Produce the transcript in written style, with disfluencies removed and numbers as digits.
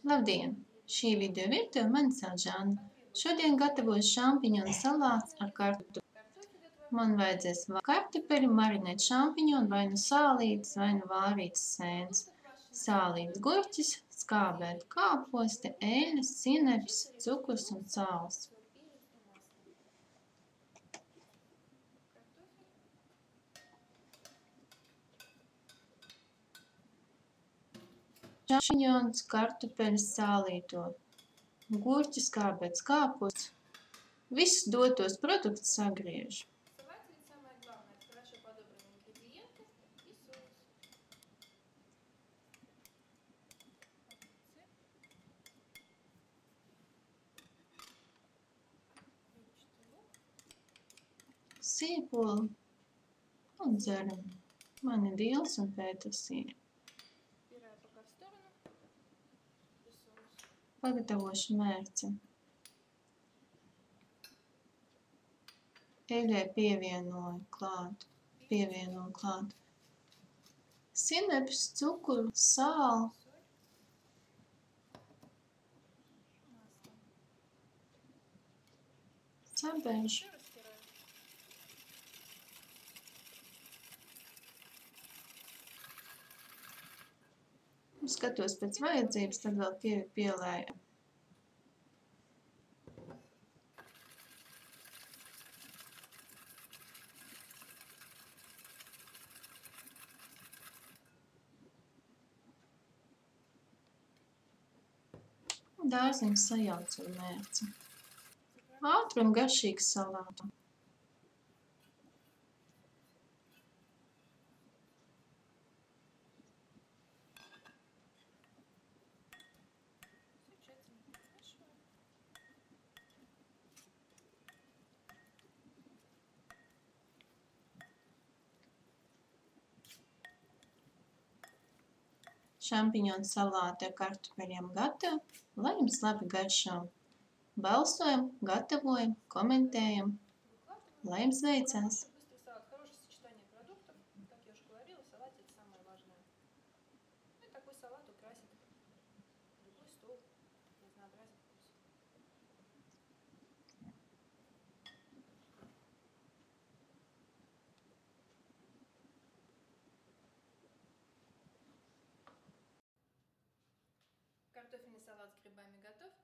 Labdien! Šī video virtuve mani sauc Žanna. Šodien gatavoju šampiņonu salāts ar kartupeļu. Man vajadzēs kartupeļu, marinēt šampiņonu, vai nu sālītes, vai nu vārītas sēnes, sālīts gurķis, skābēta kāposte, eļļas, sinepes, cukurs un sāls. Šampiņons, kartupeļus sālīto, gurķi, skābēts kāposts. Visus dotos produktus sagriežu. Sīpolu un dzerumu. Man ir dīls un pētersīļa. Pagatavošu mērci. Eļļai pievienoju klāt sinepes, cukuru, sāli. Sabēžu. Skatos pēc vajadzības, tad vēl pielēju. Dārziņus sajaucu ar mērci. Ātri un garšīgs salāts. Šampiņonu salāti ar kartupeļiem gatavi, lai jums labi garšo. Balsojam, gatavojam, komentējam, lai jums veicās! Картофельный салат с грибами готов.